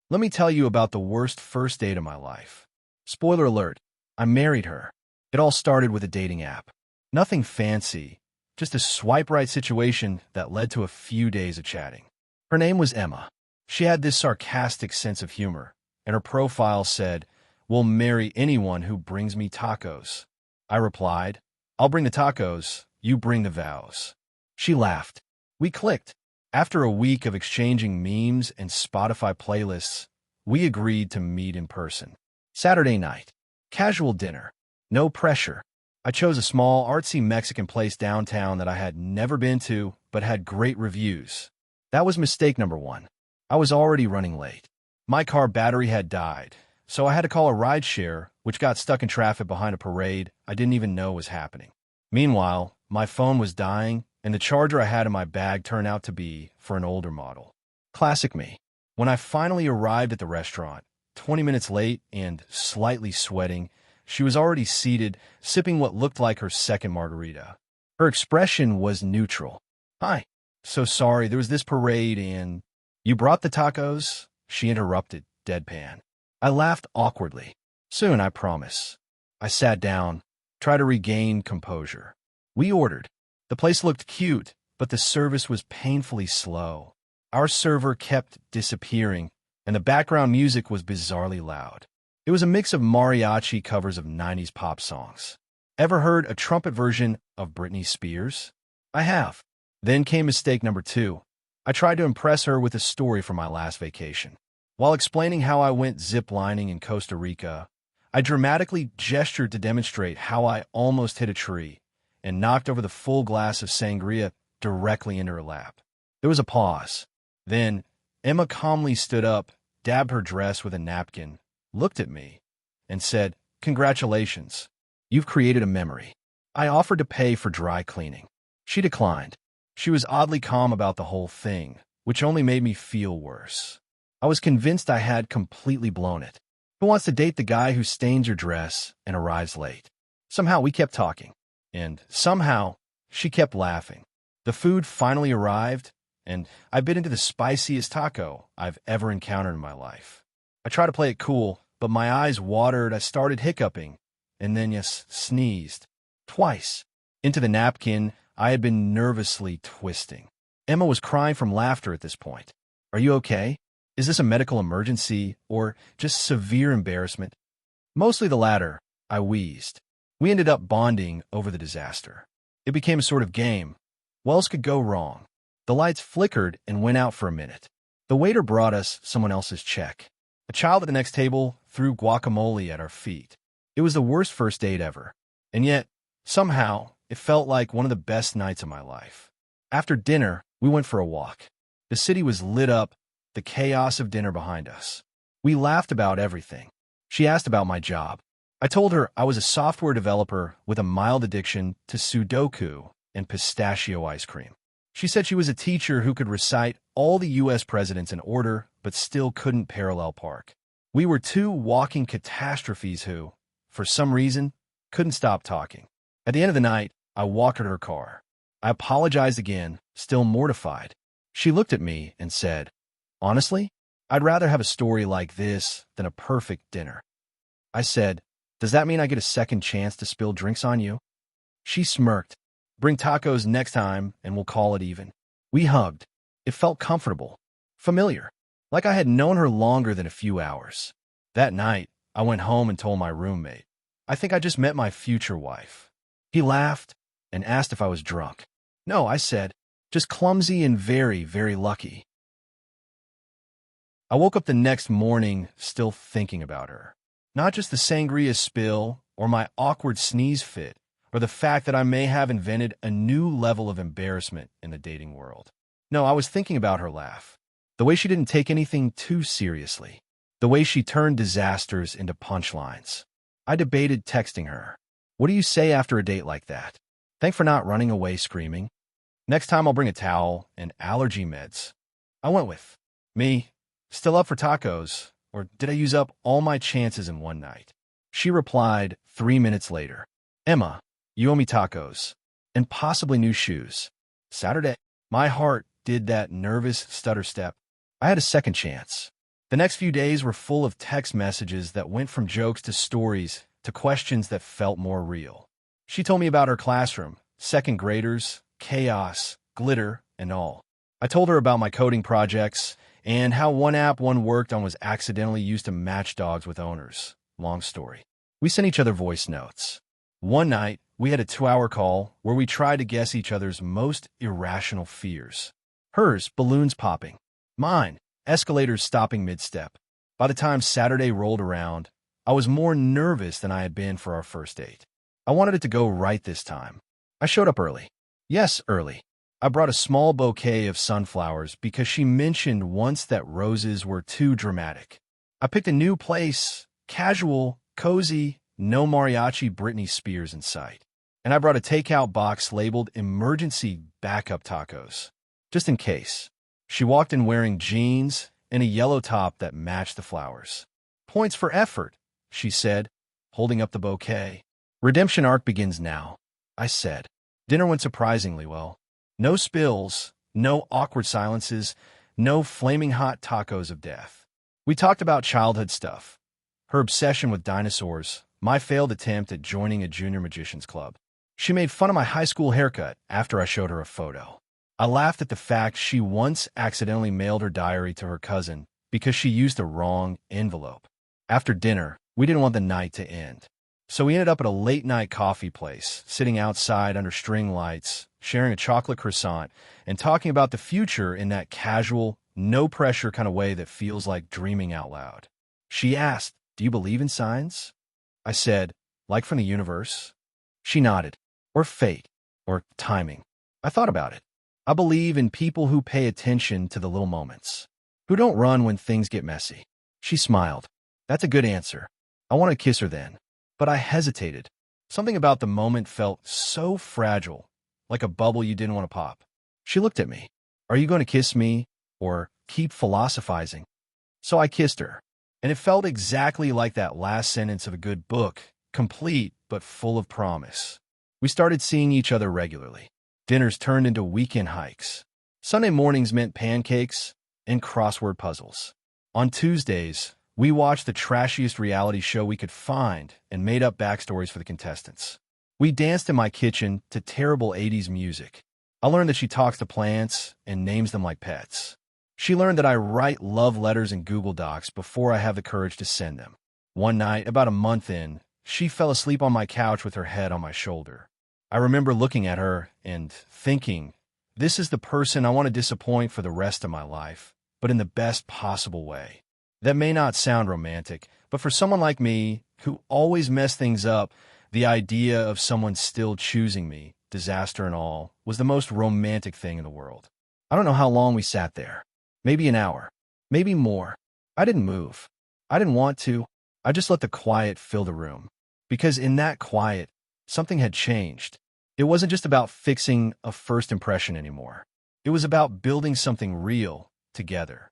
Let me tell you about the worst first date of my life. Spoiler alert, I married her. It all started with a dating app. Nothing fancy, just a swipe right situation that led to a few days of chatting. Her name was Emma. She had this sarcastic sense of humor, and her profile said, "Will marry anyone who brings me tacos." I replied, "I'll bring the tacos, you bring the vows." She laughed. We clicked. After a week of exchanging memes and Spotify playlists, we agreed to meet in person. Saturday night. Casual dinner. No pressure. I chose a small, artsy Mexican place downtown that I had never been to, but had great reviews. That was mistake number one. I was already running late. My car battery had died, so I had to call a rideshare, which got stuck in traffic behind a parade I didn't even know was happening. Meanwhile, my phone was dying, and the charger I had in my bag turned out to be for an older model. Classic me. When I finally arrived at the restaurant, 20 minutes late and slightly sweating, she was already seated, sipping what looked like her second margarita. Her expression was neutral. "Hi. So sorry, there was this parade and—" "You brought the tacos?" she interrupted, deadpan. I laughed awkwardly. "Soon, I promise." I sat down, tried to regain composure. We ordered. The place looked cute, but the service was painfully slow. Our server kept disappearing, and the background music was bizarrely loud. It was a mix of mariachi covers of 90s pop songs. Ever heard a trumpet version of Britney Spears? I have. Then came mistake number two. I tried to impress her with a story from my last vacation. While explaining how I went zip-lining in Costa Rica, I dramatically gestured to demonstrate how I almost hit a tree and knocked over the full glass of sangria directly into her lap. There was a pause. Then, Emma calmly stood up, dabbed her dress with a napkin, looked at me, and said, "Congratulations. You've created a memory." I offered to pay for dry cleaning. She declined. She was oddly calm about the whole thing, which only made me feel worse. I was convinced I had completely blown it. Who wants to date the guy who stains your dress and arrives late? Somehow we kept talking, and somehow she kept laughing. The food finally arrived, and I bit into the spiciest taco I've ever encountered in my life. I tried to play it cool, but my eyes watered, I started hiccuping, and then sneezed. Twice. Into the napkin I had been nervously twisting. Emma was crying from laughter at this point. "Are you okay? Is this a medical emergency, or just severe embarrassment?" "Mostly the latter," I wheezed. We ended up bonding over the disaster. It became a sort of game. What else could go wrong? The lights flickered and went out for a minute. The waiter brought us someone else's check. A child at the next table threw guacamole at our feet. It was the worst first date ever. And yet, somehow, it felt like one of the best nights of my life. After dinner, we went for a walk. The city was lit up, the chaos of dinner behind us. We laughed about everything. She asked about my job. I told her I was a software developer with a mild addiction to Sudoku and pistachio ice cream. She said she was a teacher who could recite all the U.S. presidents in order, but still couldn't parallel park. We were two walking catastrophes who, for some reason, couldn't stop talking. At the end of the night, I walked her to her car. I apologized again, still mortified. She looked at me and said, "Honestly, I'd rather have a story like this than a perfect dinner." I said, "Does that mean I get a second chance to spill drinks on you?" She smirked. "Bring tacos next time and we'll call it even." We hugged. It felt comfortable, familiar, like I had known her longer than a few hours. That night, I went home and told my roommate, "I think I just met my future wife." He laughed and asked if I was drunk. "No," I said, "just clumsy and very, very lucky." I woke up the next morning still thinking about her. Not just the sangria spill or my awkward sneeze fit, or the fact that I may have invented a new level of embarrassment in the dating world. No, I was thinking about her laugh. The way she didn't take anything too seriously. The way she turned disasters into punchlines. I debated texting her. What do you say after a date like that? Thanks for not running away screaming. Next time I'll bring a towel and allergy meds. I went with, "Me, still up for tacos, or did I use up all my chances in one night?" She replied 3 minutes later, "Emma, you owe me tacos, and possibly new shoes." Saturday. My heart did that nervous stutter step. I had a second chance. The next few days were full of text messages that went from jokes to stories to questions that felt more real. She told me about her classroom, second graders, chaos, glitter, and all. I told her about my coding projects and how one app one worked on was accidentally used to match dogs with owners. Long story. We sent each other voice notes. One night, we had a 2-hour call where we tried to guess each other's most irrational fears. Hers, balloons popping. Mine, escalators stopping mid-step. By the time Saturday rolled around, I was more nervous than I had been for our first date. I wanted it to go right this time. I showed up early. Yes, early. I brought a small bouquet of sunflowers because she mentioned once that roses were too dramatic. I picked a new place, casual, cozy, no mariachi Britney Spears in sight. And I brought a takeout box labeled emergency backup tacos, just in case. She walked in wearing jeans and a yellow top that matched the flowers. Points for effort, she said, holding up the bouquet. Redemption arc begins now, I said. Dinner went surprisingly well. No spills, no awkward silences, no flaming hot tacos of death. We talked about childhood stuff. Her obsession with dinosaurs, my failed attempt at joining a junior magician's club. She made fun of my high school haircut after I showed her a photo. I laughed at the fact she once accidentally mailed her diary to her cousin because she used the wrong envelope. After dinner, we didn't want the night to end. So we ended up at a late-night coffee place, sitting outside under string lights, sharing a chocolate croissant, and talking about the future in that casual, no-pressure kind of way that feels like dreaming out loud. She asked, "Do you believe in signs?" I said, "Like from the universe?" She nodded. Or fate. Or timing. I thought about it. I believe in people who pay attention to the little moments. Who don't run when things get messy. She smiled. That's a good answer. I wanted to kiss her then. But I hesitated. Something about the moment felt so fragile, like a bubble you didn't want to pop. She looked at me. Are you going to kiss me, or keep philosophizing? So I kissed her. And it felt exactly like that last sentence of a good book, complete but full of promise. We started seeing each other regularly. Dinners turned into weekend hikes. Sunday mornings meant pancakes and crossword puzzles. On Tuesdays, we watched the trashiest reality show we could find and made up backstories for the contestants. We danced in my kitchen to terrible 80s music. I learned that she talks to plants and names them like pets. She learned that I write love letters in Google Docs before I have the courage to send them. One night, about a month in, she fell asleep on my couch with her head on my shoulder. I remember looking at her and thinking, this is the person I want to disappoint for the rest of my life, but in the best possible way. That may not sound romantic, but for someone like me, who always messed things up, the idea of someone still choosing me, disaster and all, was the most romantic thing in the world. I don't know how long we sat there. Maybe an hour. Maybe more. I didn't move. I didn't want to. I just let the quiet fill the room. Because in that quiet, something had changed. It wasn't just about fixing a first impression anymore. It was about building something real together.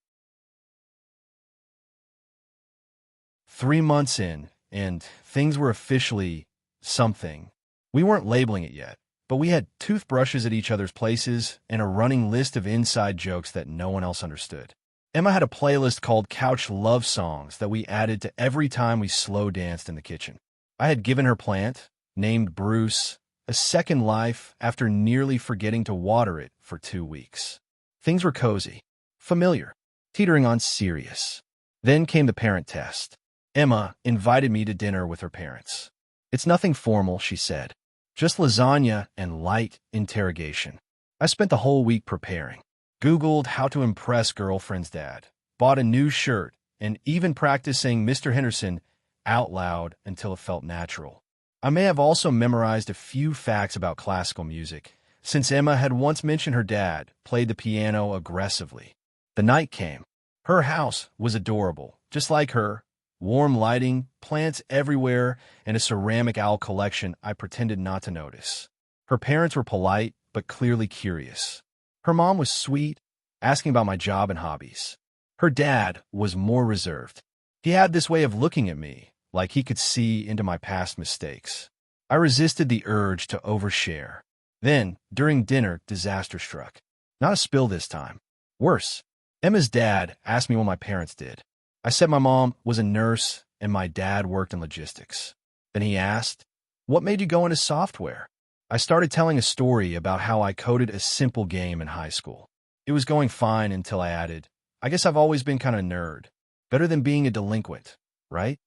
3 months in, and things were officially something. We weren't labeling it yet, but we had toothbrushes at each other's places and a running list of inside jokes that no one else understood. Emma had a playlist called Couch Love Songs that we added to every time we slow danced in the kitchen. I had given her plant, named Bruce, a second life after nearly forgetting to water it for 2 weeks. Things were cozy, familiar, teetering on serious. Then came the parent test. Emma invited me to dinner with her parents. It's nothing formal, she said. Just lasagna and light interrogation. I spent the whole week preparing. Googled how to impress girlfriend's dad. Bought a new shirt and even practiced saying Mr. Henderson out loud until it felt natural. I may have also memorized a few facts about classical music, since Emma had once mentioned her dad played the piano aggressively. The night came. Her house was adorable, just like her. Warm lighting, plants everywhere, and a ceramic owl collection I pretended not to notice. Her parents were polite, but clearly curious. Her mom was sweet, asking about my job and hobbies. Her dad was more reserved. He had this way of looking at me, like he could see into my past mistakes. I resisted the urge to overshare. Then, during dinner, disaster struck. Not a spill this time. Worse, Emma's dad asked me what my parents did. I said my mom was a nurse and my dad worked in logistics. Then he asked, "What made you go into software?" I started telling a story about how I coded a simple game in high school. It was going fine until I added, "I guess I've always been kind of nerd. Better than being a delinquent, right?"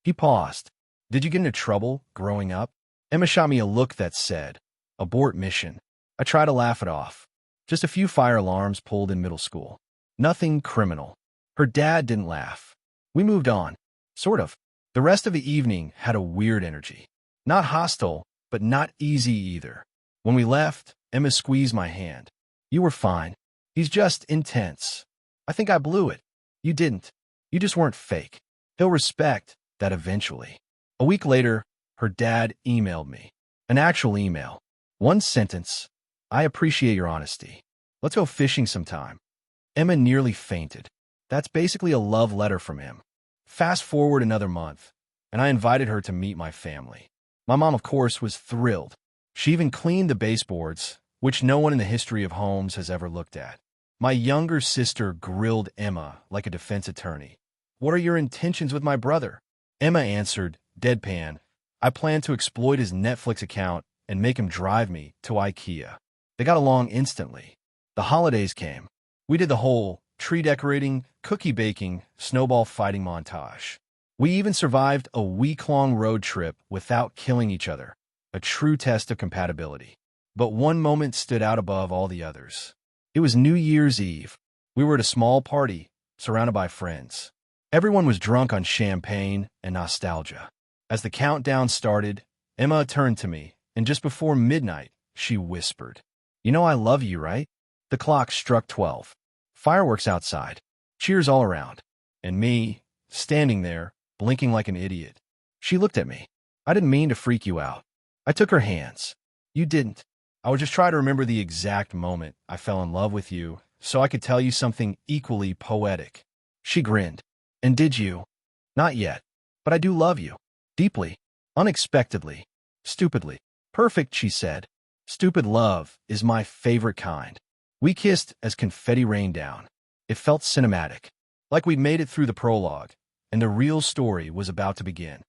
He paused. "Did you get into trouble growing up?" Emma shot me a look that said, "Abort mission." I tried to laugh it off. Just a few fire alarms pulled in middle school. Nothing criminal. Her dad didn't laugh. We moved on. Sort of. The rest of the evening had a weird energy. Not hostile, but not easy either. When we left, Emma squeezed my hand. "You were fine. He's just intense. I think I blew it. You didn't. You just weren't fake. He'll respect that eventually." A week later, her dad emailed me. An actual email. One sentence. "I appreciate your honesty. Let's go fishing sometime." Emma nearly fainted. That's basically a love letter from him. Fast forward another month, and I invited her to meet my family. My mom, of course, was thrilled. She even cleaned the baseboards, which no one in the history of homes has ever looked at. My younger sister grilled Emma like a defense attorney. "What are your intentions with my brother?" Emma answered, deadpan, "I plan to exploit his Netflix account and make him drive me to IKEA." They got along instantly. The holidays came. We did the whole tree decorating, cookie baking, snowball fighting montage. We even survived a week-long road trip without killing each other, a true test of compatibility. But one moment stood out above all the others. It was New Year's Eve. We were at a small party, surrounded by friends. Everyone was drunk on champagne and nostalgia. As the countdown started, Emma turned to me, and just before midnight, she whispered, "You know I love you, right?" The clock struck 12. Fireworks outside. Cheers all around. And me, standing there, blinking like an idiot. She looked at me. "I didn't mean to freak you out." I took her hands. "You didn't. I would just try to remember the exact moment I fell in love with you so I could tell you something equally poetic." She grinned. "And did you?" "Not yet. But I do love you. Deeply. Unexpectedly. Stupidly. Perfect," she said. "Stupid love is my favorite kind." We kissed as confetti rained down. It felt cinematic, like we'd made it through the prologue, and the real story was about to begin.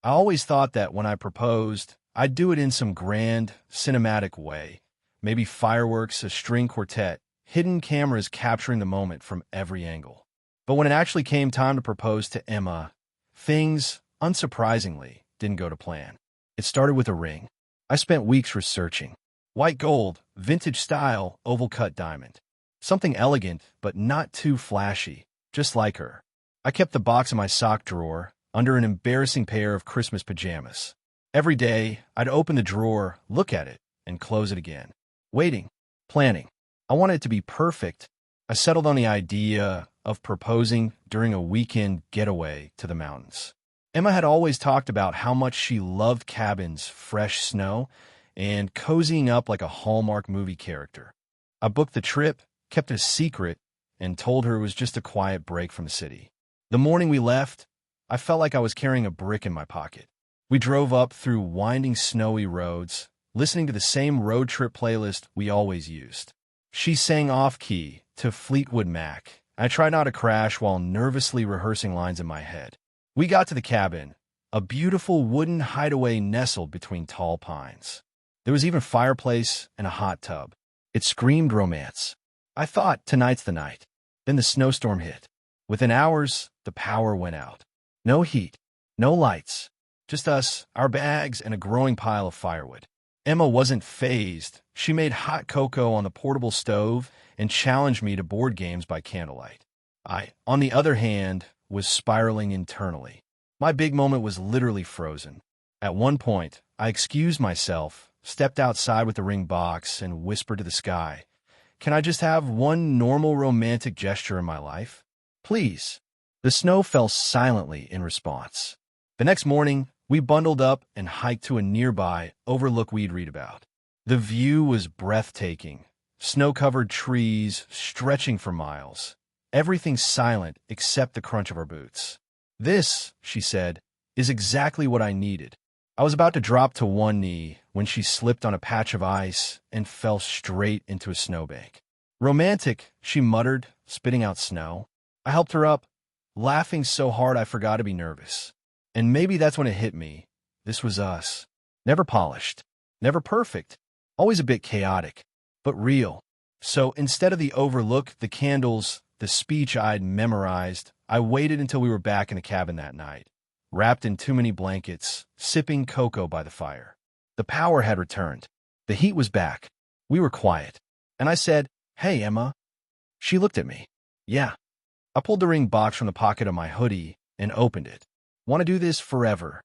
I always thought that when I proposed, I'd do it in some grand, cinematic way. Maybe fireworks, a string quartet, hidden cameras capturing the moment from every angle. But when it actually came time to propose to Emma, things, unsurprisingly, didn't go to plan. It started with a ring. I spent weeks researching. White gold, vintage style, oval-cut diamond. Something elegant, but not too flashy, just like her. I kept the box in my sock drawer, under an embarrassing pair of Christmas pajamas. Every day, I'd open the drawer, look at it, and close it again. Waiting, planning. I wanted it to be perfect. I settled on the idea of proposing during a weekend getaway to the mountains. Emma had always talked about how much she loved cabins, fresh snow, and cozying up like a Hallmark movie character. I booked the trip, kept it a secret, and told her it was just a quiet break from the city. The morning we left, I felt like I was carrying a brick in my pocket. We drove up through winding snowy roads, listening to the same road trip playlist we always used. She sang off-key to Fleetwood Mac. I tried not to crash while nervously rehearsing lines in my head. We got to the cabin, a beautiful wooden hideaway nestled between tall pines. There was even a fireplace and a hot tub. It screamed romance. I thought, tonight's the night. Then the snowstorm hit. Within hours, the power went out. No heat, no lights, just us, our bags, and a growing pile of firewood. Emma wasn't fazed. She made hot cocoa on the portable stove and challenged me to board games by candlelight. I, on the other hand, was spiraling internally. My big moment was literally frozen. At one point, I excused myself, stepped outside with the ring box, and whispered to the sky, "Can I just have one normal romantic gesture in my life? Please." The snow fell silently in response. The next morning, we bundled up and hiked to a nearby overlook we'd read about. The view was breathtaking. Snow-covered trees stretching for miles. Everything silent except the crunch of our boots. "This," she said, "is exactly what I needed." I was about to drop to one knee when she slipped on a patch of ice and fell straight into a snowbank. "Romantic," she muttered, spitting out snow. I helped her up, laughing so hard I forgot to be nervous. And maybe that's when it hit me. This was us. Never polished. Never perfect. Always a bit chaotic, but real. So instead of the overlook, the candles, the speech I'd memorized, I waited until we were back in the cabin that night, wrapped in too many blankets, sipping cocoa by the fire. The power had returned. The heat was back. We were quiet. And I said, "Hey, Emma." She looked at me. "Yeah." I pulled the ring box from the pocket of my hoodie and opened it. "Want to do this forever?"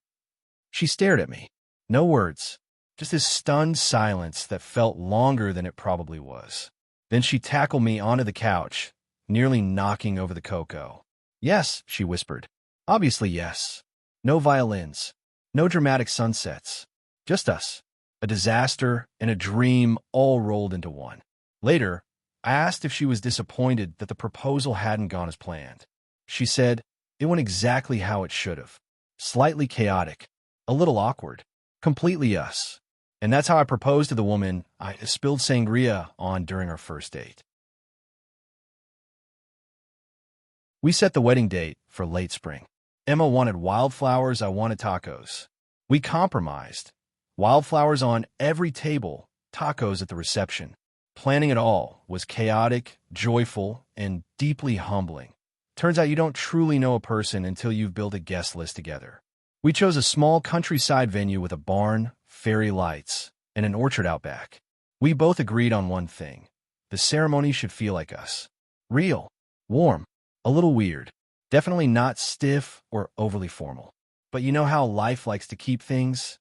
She stared at me. No words. Just this stunned silence that felt longer than it probably was. Then she tackled me onto the couch, nearly knocking over the cocoa. "Yes," she whispered. "Obviously yes. No violins. No dramatic sunsets. Just us. A disaster and a dream all rolled into one." Later, I asked if she was disappointed that the proposal hadn't gone as planned. She said, "It went exactly how it should have. Slightly chaotic. A little awkward. Completely us." And that's how I proposed to the woman I spilled sangria on during our first date. We set the wedding date for late spring. Emma wanted wildflowers, I wanted tacos. We compromised. Wildflowers on every table, tacos at the reception. Planning it all was chaotic, joyful, and deeply humbling. Turns out you don't truly know a person until you've built a guest list together. We chose a small countryside venue with a barn, fairy lights, and an orchard out back. We both agreed on one thing. The ceremony should feel like us. Real, warm, a little weird. Definitely not stiff or overly formal. But you know how life likes to keep things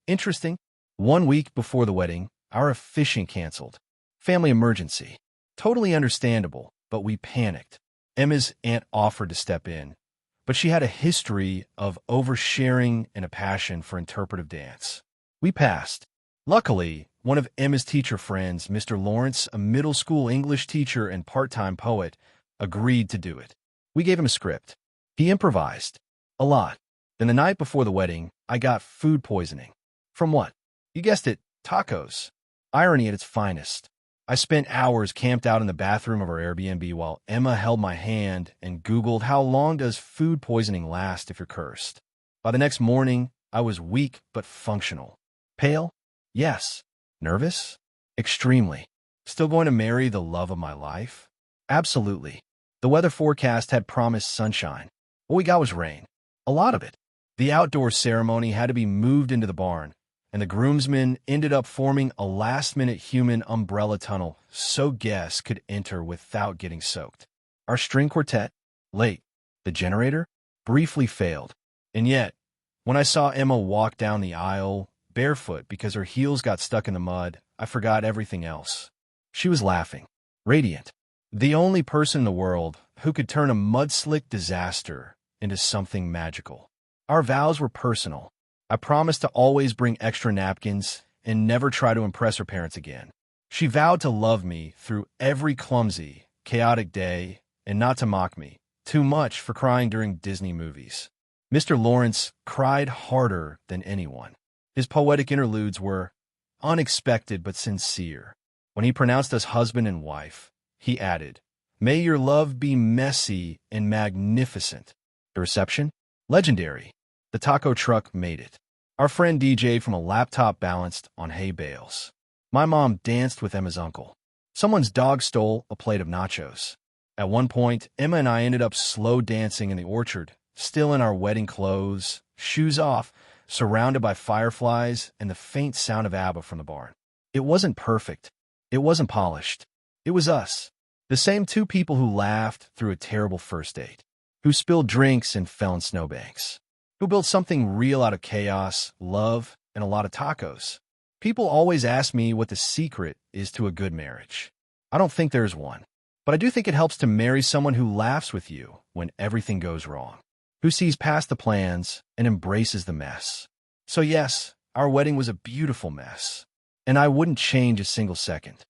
interesting? 1 week before the wedding, our fishing canceled. Family emergency. Totally understandable, but we panicked. Emma's aunt offered to step in, but she had a history of oversharing and a passion for interpretive dance. We passed. Luckily, one of Emma's teacher friends, Mr. Lawrence, a middle school English teacher and part-time poet, agreed to do it. We gave him a script. He improvised. A lot. Then the night before the wedding, I got food poisoning. From what? You guessed it, tacos. Irony at its finest. I spent hours camped out in the bathroom of our Airbnb while Emma held my hand and Googled how long does food poisoning last if you're cursed. By the next morning, I was weak but functional. Pale? Yes. Nervous? Extremely. Still going to marry the love of my life? Absolutely. The weather forecast had promised sunshine. What we got was rain. A lot of it. The outdoor ceremony had to be moved into the barn, and the groomsmen ended up forming a last-minute human umbrella tunnel so guests could enter without getting soaked. Our string quartet? Late. The generator? Briefly failed. And yet, when I saw Emma walk down the aisle, barefoot because her heels got stuck in the mud, I forgot everything else. She was laughing. Radiant. The only person in the world who could turn a mud-slick disaster into something magical. Our vows were personal. I promised to always bring extra napkins and never try to impress her parents again. She vowed to love me through every clumsy, chaotic day and not to mock me too much for crying during Disney movies. Mr. Lawrence cried harder than anyone. His poetic interludes were unexpected but sincere. When he pronounced us husband and wife, he added, "May your love be messy and magnificent." The reception? Legendary. The taco truck made it. Our friend DJ from a laptop balanced on hay bales. My mom danced with Emma's uncle. Someone's dog stole a plate of nachos. At one point, Emma and I ended up slow dancing in the orchard, still in our wedding clothes, shoes off, surrounded by fireflies and the faint sound of ABBA from the barn. It wasn't perfect. It wasn't polished. It was us. The same two people who laughed through a terrible first date, who spilled drinks and fell in snowbanks, who built something real out of chaos, love, and a lot of tacos. People always ask me what the secret is to a good marriage. I don't think there's one, but I do think it helps to marry someone who laughs with you when everything goes wrong, who sees past the plans and embraces the mess. So yes, our wedding was a beautiful mess, and I wouldn't change a single second.